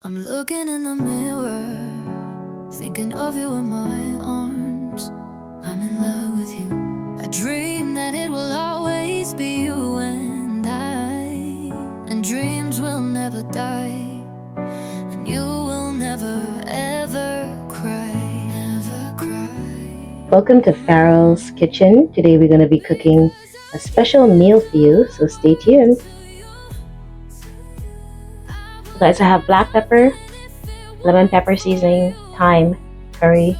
I'm looking in the mirror, thinking of you in my arms. I'm in love with you. I dream that it will always be you and I, and dreams will never die, and you will never ever cry, never cry. Welcome to Farrell's Kitchen. Today we're going to be cooking a special meal for you, so stay tuned. Guys, I have black pepper, lemon pepper seasoning, thyme, curry,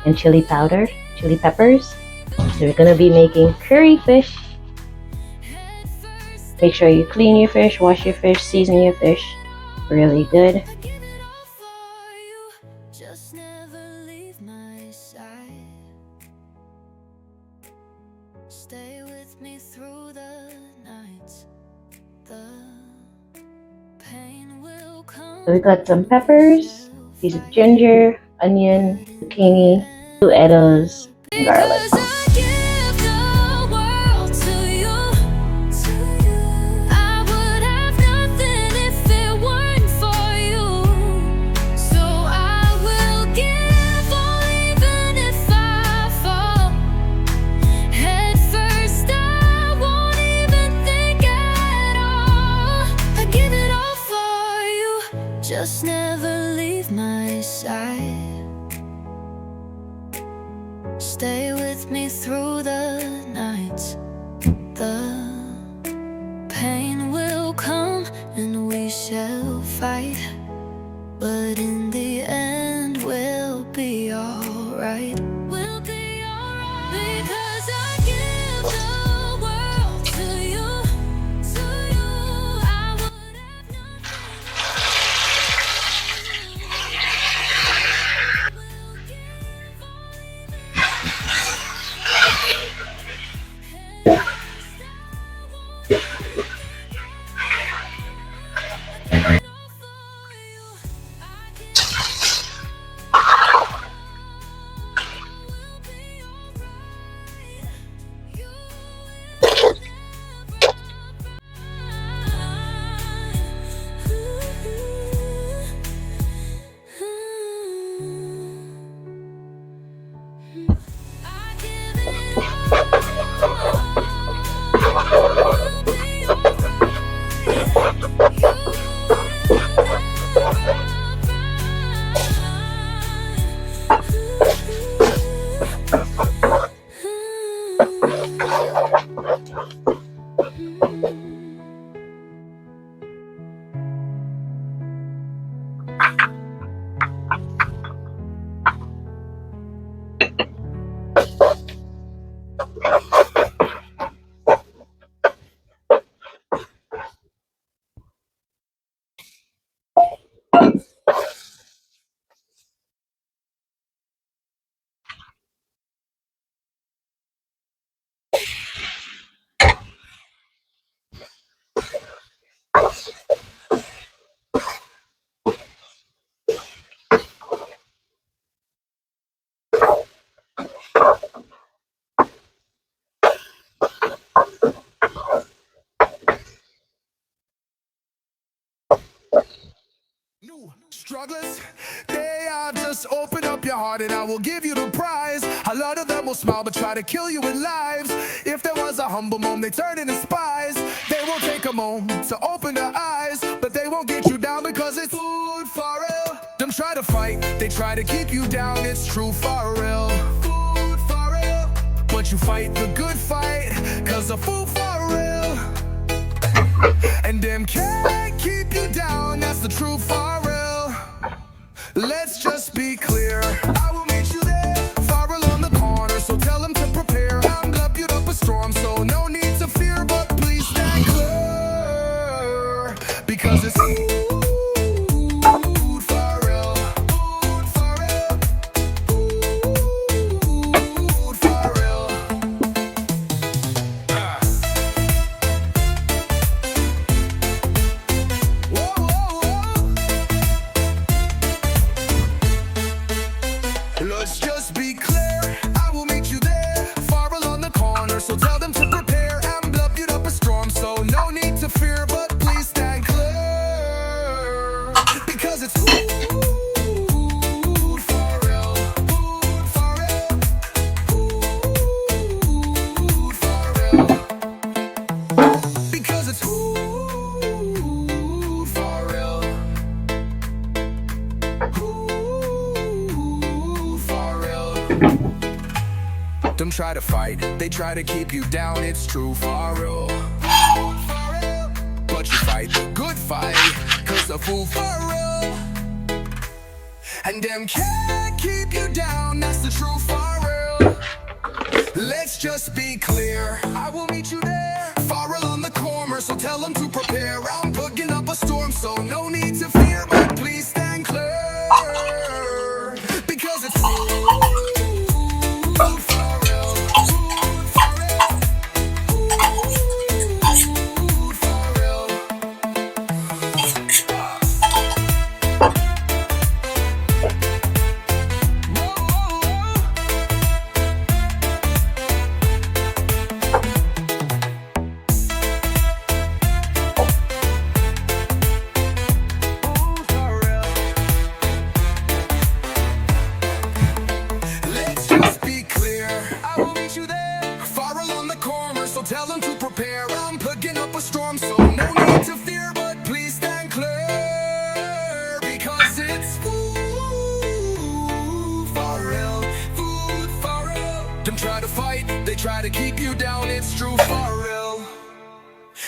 and chili powder, chili peppers. So we're going to be making curry fish. Make sure you clean your fish, wash your fish, season your fish really good. Stay with me through the nights. The pain will come. So we got some peppers, piece of ginger, onion, zucchini, 2 edibles, and garlic. Just never leave my side. Stay with me through the nights. The pain will come and we shall fight, but in the end we'll be alright. We'll be alright because I give the world to you. I would have Strugglers, they are just open up your heart and I will give you the prize. A lot of them will smile but try to kill you with lives. If there was a humble moment, they turn into spies. They will take a moment to open their eyes, but they won't get you down because it's Food-Farrell. Them try to fight, they try to keep you down. It's true Farrell. Food-Farrell. But you fight the good fight, cause of Food-Farrell. And them can't keep you down, that's the true Farrell. Let's just be clear, I will meet you there, Farrell on the corner, so tell them to prepare. I'm gonna up a storm, so no need to fear, but please stand clear, because it's Food-Farrell, Food-Farrell, Food-Farrell. Whoa, whoa, whoa. it's Food-Farrell, Food-Farrell, Food-Farrell. Because it's Food-Farrell, Food-Farrell. Don't try to fight, they try to keep you down, it's true, Farrell. But you fight the good fight, cause the Food-Farrell. And them can't keep you down, that's the true Farrell. Let's just be clear, I will meet you there. Farrell on the corner, so tell them to prepare. I'm putting up a storm, so no need to fear, but please stand clear. Because it's tell them to prepare. I'm plugging up a storm, so no need to fear, but please stand clear. Because it's Food-Farrell, Food-Farrell. Don't try to fight, they try to keep you down, it's true Farrell.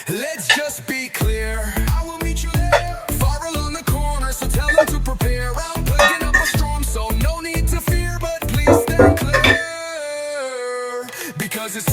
Let's just be clear, I will meet you there. Farrell on the corner, so tell them to prepare. I'm plugging up a storm, so no need to fear, but please stand clear. Because it's